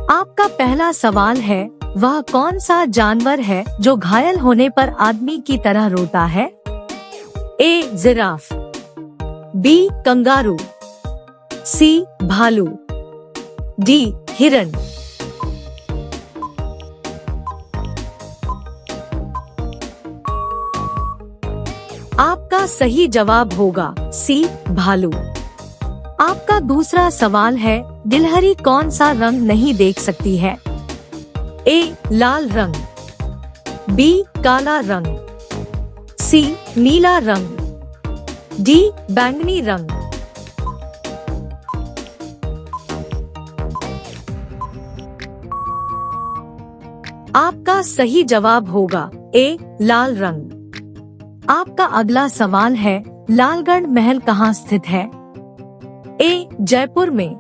आपका पहला सवाल है, वह कौन सा जानवर है जो घायल होने पर आदमी की तरह रोता है? ए जिराफ, बी कंगारू, सी भालू, डी हिरण। आपका सही जवाब होगा सी भालू। आपका दूसरा सवाल है, गिलहरी कौन सा रंग नहीं देख सकती है? ए लाल रंग, बी काला रंग, सी नीला रंग, डी बैंगनी रंग। आपका सही जवाब होगा ए लाल रंग। आपका अगला सवाल है, लालगढ़ महल कहाँ स्थित है? ए जयपुर में,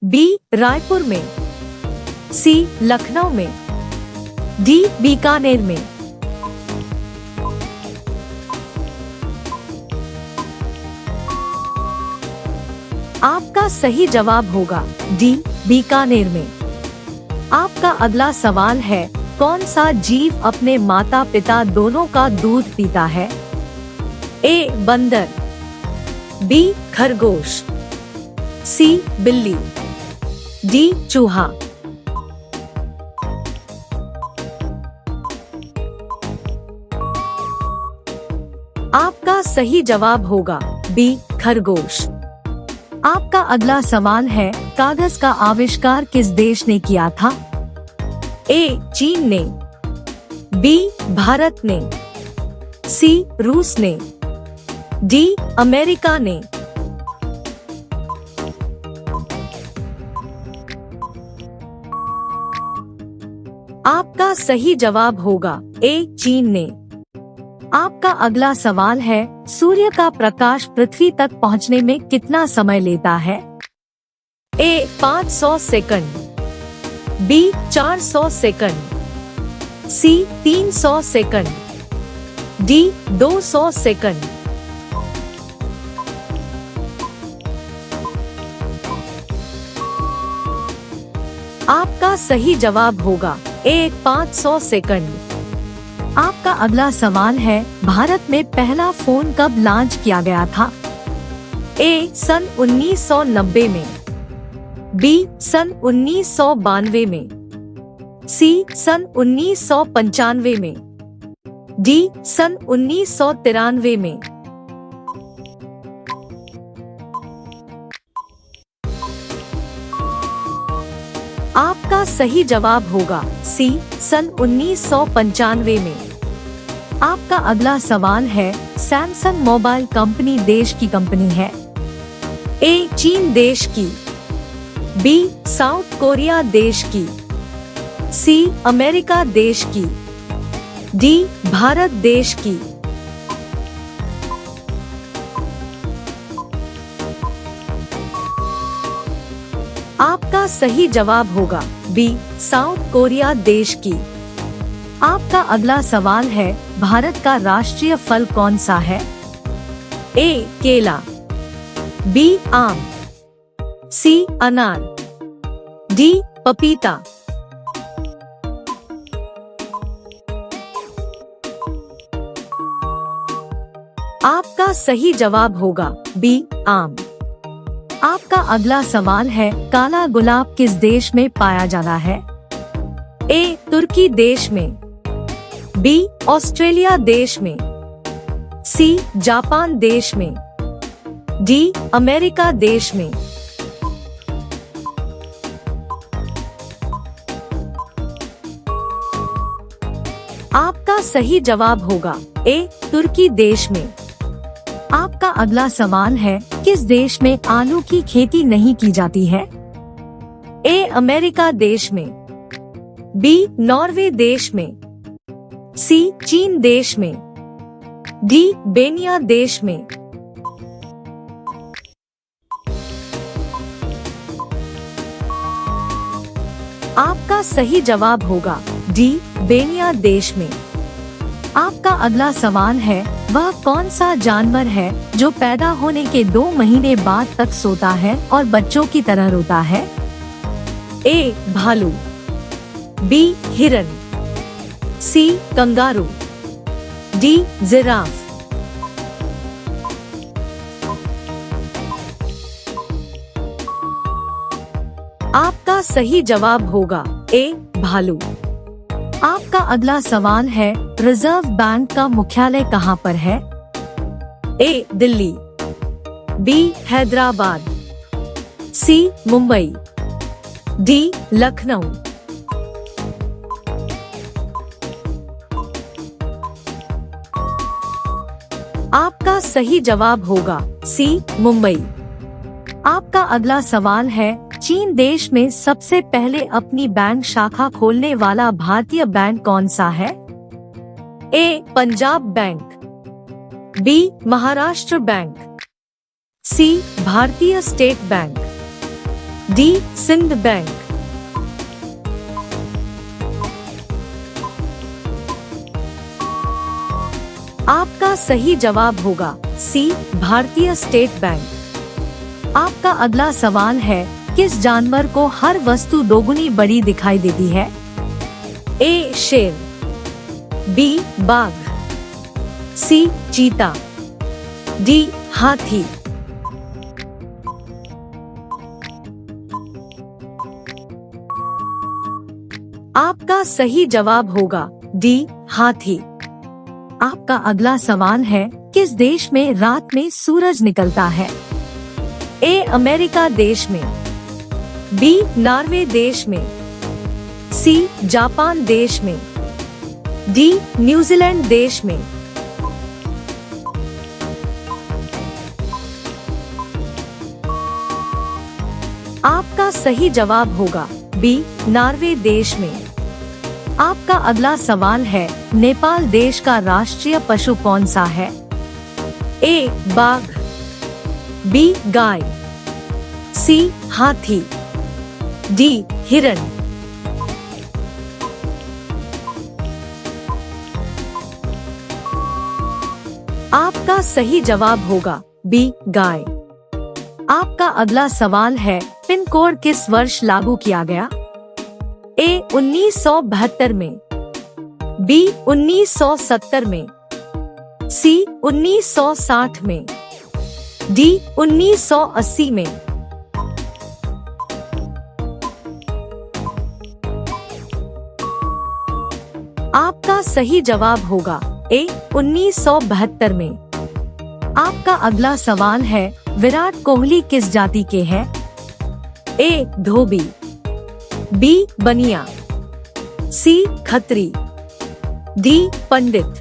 बी रायपुर में, सी लखनऊ में, डी बीकानेर में। आपका सही जवाब होगा डी बीकानेर में। आपका अगला सवाल है, कौन सा जीव अपने माता पिता दोनों का दूध पीता है? ए बंदर, बी खरगोश, सी बिल्ली, डी चूहा। आपका सही जवाब होगा बी खरगोश। आपका अगला सवाल है, कागज का आविष्कार किस देश ने किया था? ए चीन ने, बी भारत ने, सी रूस ने, डी अमेरिका ने। आपका सही जवाब होगा ए चीन ने। आपका अगला सवाल है, सूर्य का प्रकाश पृथ्वी तक पहुंचने में कितना समय लेता है? ए 500 सेकंड, बी 400 सेकंड, सी 300 सेकंड, डी 200 सेकंड। आपका सही जवाब होगा ए 500 सेकंड। आपका अगला सवाल है, भारत में पहला फोन कब लॉन्च किया गया था? ए सन 1990 में, बी सन 1992 में, सी सन 1995 में, डी सन 1993 में। आपका सही जवाब होगा सी सन 1995 में। आपका अगला सवाल है, सैमसंग मोबाइल कंपनी देश की कंपनी है? ए चीन देश की, बी साउथ कोरिया देश की, सी अमेरिका देश की, डी भारत देश की। आपका सही जवाब होगा बी साउथ कोरिया देश की। आपका अगला सवाल है, भारत का राष्ट्रीय फल कौन सा है? ए केला, बी आम, सी अनार, डी पपीता। आपका सही जवाब होगा बी आम। आपका अगला सवाल है, काला गुलाब किस देश में पाया जाता है? ए तुर्की देश में, बी ऑस्ट्रेलिया देश में, सी जापान देश में, डी अमेरिका देश में। आपका सही जवाब होगा ए तुर्की देश में। आपका अगला सवाल है, किस देश में आलू की खेती नहीं की जाती है? ए अमेरिका देश में, बी नॉर्वे देश में, सी चीन देश में, डी बेनिया देश में। आपका सही जवाब होगा डी बेनिया देश में। आपका अगला सवाल है, वह कौन सा जानवर है जो पैदा होने के 2 महीने बाद तक सोता है और बच्चों की तरह रोता है? ए भालू, बी हिरन, सी कंगारू, डी जिराफ। आपका सही जवाब होगा ए भालू। आपका अगला सवाल है, रिजर्व बैंक का मुख्यालय कहाँ पर है? ए दिल्ली, बी हैदराबाद, सी मुंबई, डी लखनऊ। आपका सही जवाब होगा सी मुंबई। आपका अगला सवाल है, चीन देश में सबसे पहले अपनी बैंक शाखा खोलने वाला भारतीय बैंक कौन सा है? A Punjab bank, B Maharashtra bank, C Bharatiya state bank, D Sindh bank. आपका सही जवाब होगा सी भारतीय स्टेट बैंक। आपका अगला सवाल है, किस जानवर को हर वस्तु दोगुनी बड़ी दिखाई देती है? ए शेर, बी बाघ, सी चीता, डी हाथी। आपका सही जवाब होगा डी हाथी। आपका अगला सवाल है, किस देश में रात में सूरज निकलता है? ए अमेरिका देश में, बी नॉर्वे देश में, सी जापान देश में, डी न्यूजीलैंड देश में। आपका सही जवाब होगा बी नॉर्वे देश में। आपका अगला सवाल है, नेपाल देश का राष्ट्रीय पशु कौन सा है? ए बाघ, बी गाय, सी हाथी, डी हिरन। आपका सही जवाब होगा बी गाय। आपका अगला सवाल है, पिन कोड किस वर्ष लागू किया गया? ए 1972 में, बी 1970 में, सी 1960 में, डी 1980 में। आपका सही जवाब होगा ए 1972 में। आपका अगला सवाल है, विराट कोहली किस जाति के हैं? ए धोबी, बी बनिया, सी खत्री, डी पंडित।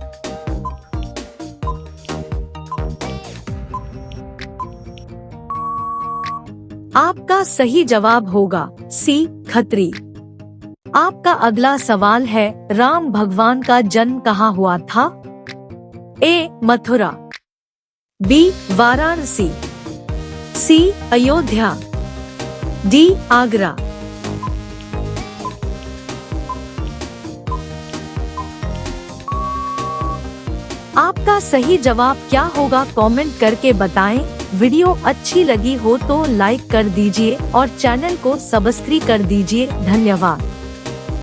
आपका सही जवाब होगा सी खत्री। आपका अगला सवाल है, राम भगवान का जन्म कहाँ हुआ था? ए मथुरा, बी वाराणसी, सी अयोध्या, डी आगरा। आपका सही जवाब क्या होगा, कमेंट करके बताएं। वीडियो अच्छी लगी हो तो लाइक कर दीजिए और चैनल को सब्सक्राइब कर दीजिए। धन्यवाद।